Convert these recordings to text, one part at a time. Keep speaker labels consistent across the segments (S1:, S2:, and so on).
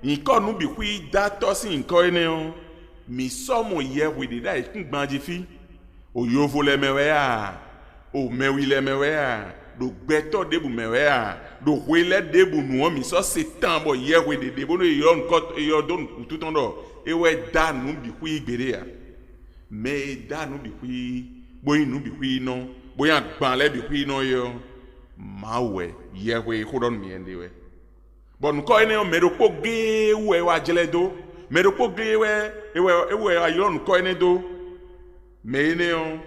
S1: Inko nu bi hui da tosi inko ene o. Mi somo ye wede da ikun gbanji fi. O yovo le mewe a. O mewi le mewe a. Do gbeto debu mewe a. Do wele debu nu mi so setan bo ye wede debu no yo nko yo don tout on do. Ewe da nu bi hui igbere a. Me da nu bi hui boy nu bi hui no. Boy an gban le bi hui no yo. Mawe ye we hodon mi ende we. Bon ko ene o meroko ge we wa jele do. Meroko ge we ewe ayon ko ene do. Me ene o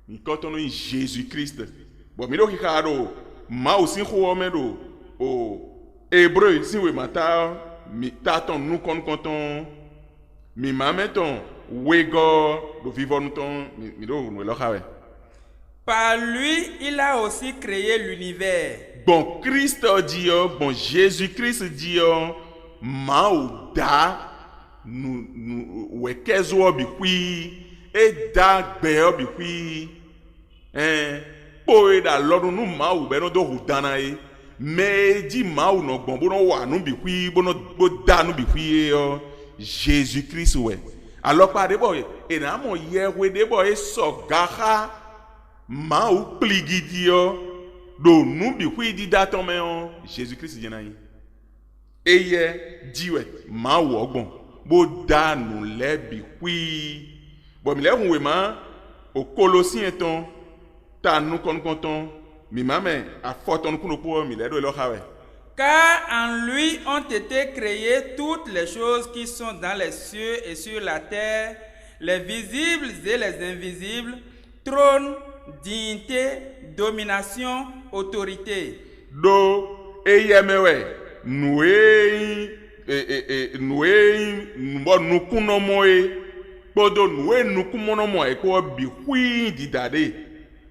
S1: mi kotono in Jésus Christ. Bon mi do hikaro ma o sin ho me do o hébreu si we mata mi taton nu kon konton mi mameton we go do vivon ton mi do no lo hawe.
S2: Par lui, il a aussi créé l'univers.
S1: Bon Christ dit, bon Jésus-Christ dit, Mauda, nous, wekezo bikwi, et da beo bikwi, poe da lodo nu mau beno do hudana e, me di mau no bon bono wa nu bikwi, bono da nu bikwi yo, Jésus-Christ we. Alors par de boy, et na mo yewe de boy so gaha. Ma ou pligi yo do nu bi hui di daton me on Jésus-Christ di na yi eye diwe ma wo ogbon bo da nu le bi hui bo mi le hun we ma o Colossiens ton ta nu kon konton mi ma me a foton kuno po mi le do lo hawe.
S2: Car en lui ont été créées toutes les choses qui sont dans les cieux et sur la terre, les visibles et les invisibles, trônes, dignité, domination, autorité.
S1: Do eyemewe mbo nukuno moe podo nuwe nukumono moe ko bi hui didade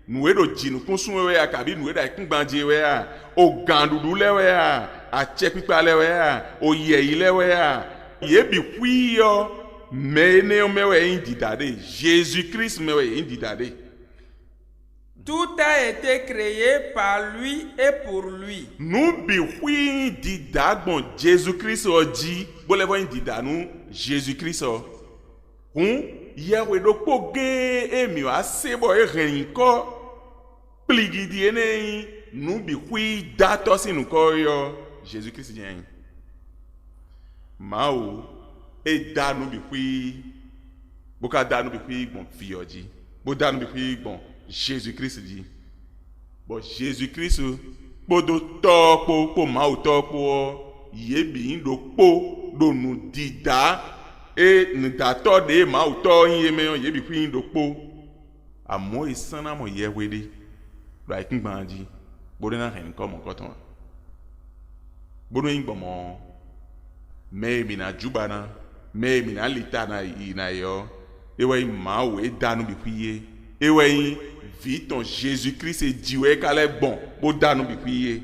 S1: nuwe do jinu kunsunwe ya kabi nuwe da kungbanje we ya o gandudu lewe ya a chepipa lewe ya o yeyi lewe ya ye bi hui yo mene mewe indidade Jésus-Christ mewe indidade.
S2: Tout a été créé par lui et pour lui.
S1: Nous bi hui di dagbon Jésus-Christ o di bolevo indida nu Jésus-Christ o. Yewe do poge emi wa sebo e renko pligi di ene nu bi hui dato sinu ko yo Jésus-Christ di en. Mao e da nu bi hui boka da nu bi hui bon fioji. Bo da nu bi hui bon Jésus-Christ dit. Bon, Jésus-Christ, podo topo, po mau topo, yebi indo po, do nu dida, e nda to de mau to yeme yebi fi indo po. Amo isana mo yewede, do ai kingbanji, bodo na hen ko mo koton. Bodo ingbo mo, me mi na jubana, me mi na litana ina yo, ewe mau e danu bi fiye, ewe Viton Jésus-Christ et Dieu qu'elle est bon pour danu bi prier.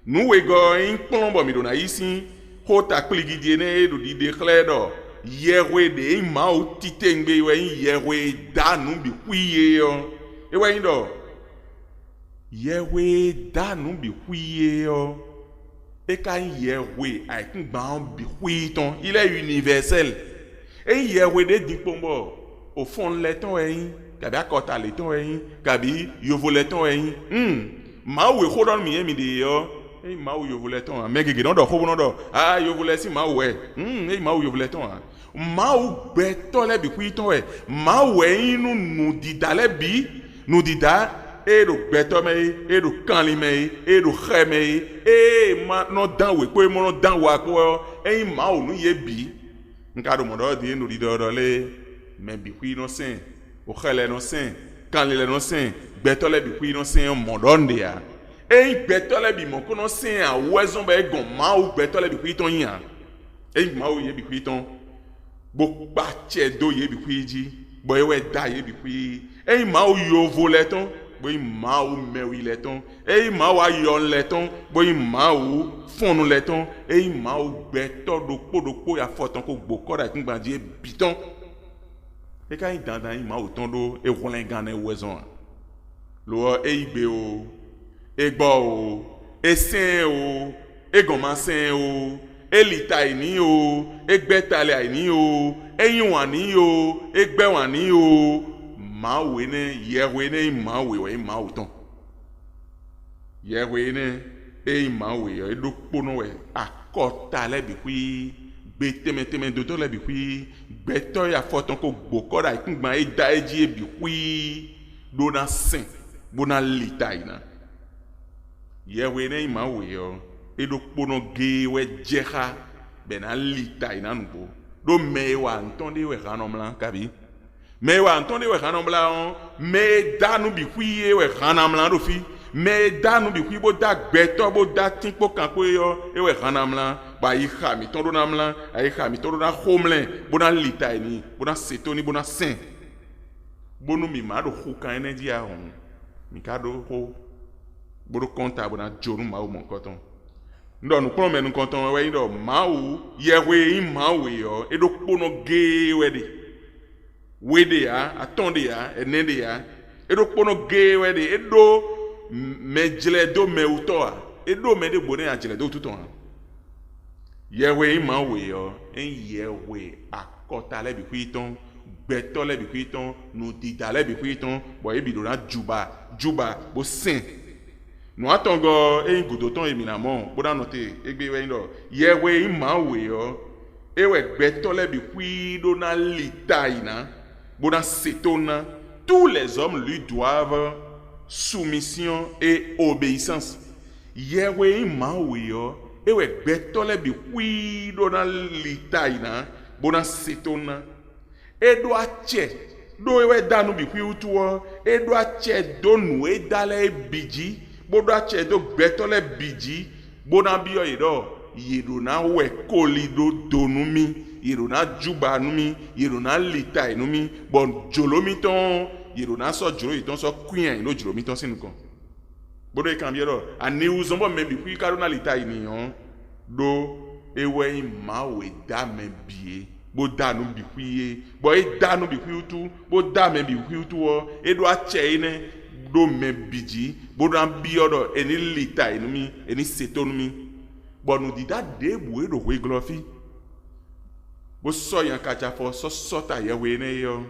S1: Nous ego in plombo mi dona ici hota kligidene do di declare do yewe de ma o titengbe we yewe danu bi prier yo. E we ndo yewe danu bi prier yo. E ka yewe ai kun gba bi prier il est universel. E yewe de di plombo au fond le ton kabi akota le ton kabi yovo le ton ma we hodon mi emi de yo ma wo yovo le ton megege don do hobo no do yovo le si ma we ma wo yovo le ton ma wo gbe to le bi ku ton ma we inu nu didale bi nu dida e do gbe to me e do kan li me e do khe me ma no dan we ko mo no dan wa ko ma wo nu ye bi nka do mo do di nu di do le me bi ku no sen o khele no sen kan le no sen gbetole bi ku no sen modonde ya gbetole bi mo ko no sen a wezon ba egon ma o gbetole bi ku ton yan ma o ye bi ku ton bo pa che do ye bi ku ji bo ewe da ye bi ku ma o yo voleton bo ma o mewi leton ma o ayon leton bo ma o fonu leton ma o gbeto do po ya foton ko gboko da kin gbanje biton. E ka yin dandan ma o tondo e wolen gan e wezon lo igbe o egbo o esen o egonman sen o elita ini o egbetale ini o eyinwa ni o egbewa ni o mawe ne yewe ne mawe we mawe ton yewe ne mawe yo edo pono we akota le bi kwi gbetemeteme dodo le bi kwi gbeto ya foton ko gbokora ikungba eda eji bi kwi do na sin bona lita ina yewe ne mawe yo edo kpono ge we jeha bena lita ina nubo do mewa ntonde we hanomla kabi mewa ntonde we hanomla on me danu bi kwiye we hanamla do fi me danu bi kwi bo da gbeto bo da tinpo kan ko yo e we hanamla ba yi ha mi tondo namla ai ha mi tondo na homle bona lita ni bona setoni bona sen bonu mi ma do hukan energy a hon mi ka do ho bodo konta bona joru ma o mon koton ndo nu kpɔn mɛ nu kɔntɔn wɛ yi dɔ maawu yɛwe yi maawu yɔ eɖo kpono gee wɛ de we de ya atɔn de ya ene de ya eɖo kpono gee wɛ de eɖo mɛ dzilɛ do mɛ wutɔ a eɖo mɛ de bo ne ya dzilɛ do tutɔ ha yɛwe yi maawu yɔ eyi yɛwe akɔta lɛ bi kui tɔn gbɛtɔ lɛ bi kui tɔn nudida lɛ bi kui tɔn bɔn ebi do na juba bo sɛn. No atongo e gudoton eminamo boda note egbe we ndo yewe imawe yo ewe gbeto le bi kwi do na litaina boda setona tous les hommes lui doivent soumission et obéissance yewe imawe yo ewe gbeto le bi kwi do na litaina boda setona edo ache do ewe danu bi kwi utuo edo ache do nu e dale biji bodo ache do gbeto le biji bona biyo yedo na we koli do donumi yedo na juba numi yedo na lita numi bon jolomi ton yedo na so jolo iton so queen no jolomi ton sinu kon bodo e kan biyo ani uzombo membi kwi karo na lita ni on do ewe ma we da membie bo da nu bi kwi bo e da nu bi kwi utu bo da membi kwi utu o edo ache ine do me biji bodo ambiodo eni lita enumi eni setonumi bonu dida de bu edo we glofi bo so yan kacha fo so sota yewe ne yo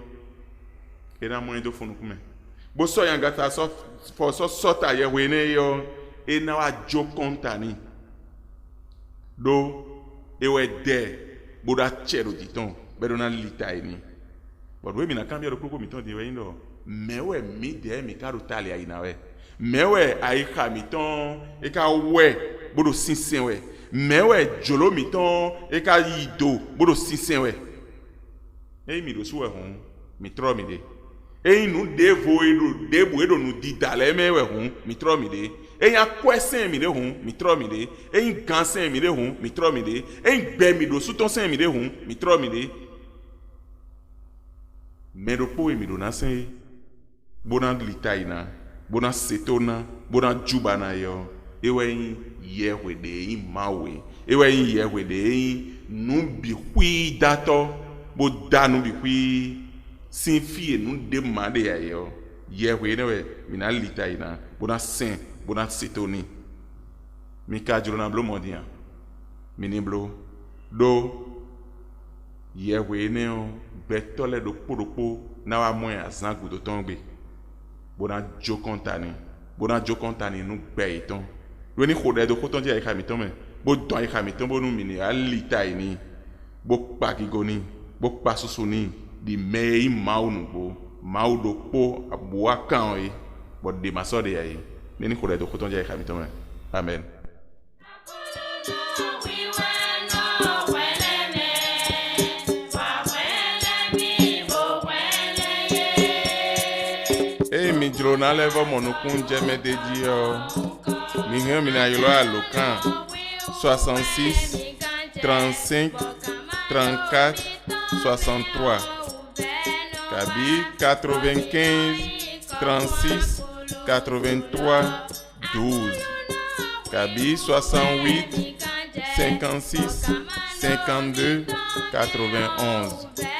S1: ena mo endo fonu kume bo so yan gata so fo so sota yewe ne yo ena wa jo kontani do ewe de bodo achero diton bedo na lita eni bodo we mi na kambia do koko mi ton de we ndo mewe mi de mi ka rotali aina we mewe ai ka mi ton e ka we bodo sinsen we mewe jolo mi ton e ka yido bodo sinsen we e mi do suwe hon mi tro mi de e nu devo edo debu edo nu didale mewe hon mi tro mi de e ya kwesen mi de hon mi tro mi de e gansen mi de hon mi tro mi de e gbe mi do suton sen mi de hon mi tro mi de me do po e mi do na sen bona litaina bona setona bona jubana yo ewe yewe de mawe ewe yewe de nu bi hui dato bo danu bi hui sin fie nu de made ya yo yewe ne we mina litaina bona sen bona setoni mi ka juro na blo modia mini blo do yewe ne o betole do podopo na wa mo ya san gudo tongbe bona jo kontani nu gbe iton we ni khode do koton je ai khamiton me bo don ai khamiton bo nu mini alita ini bo pa gigoni bo pa susuni di mei maunu bo maudo po abua kan e bo de masode ai ni khode do koton je ai khamiton me amen. Mi drona levo monokun jeme deji yo mi hen mi na yolo alokan 66 35 34 63 Kabi 95 36 83 12 Kabi 68 56 52 91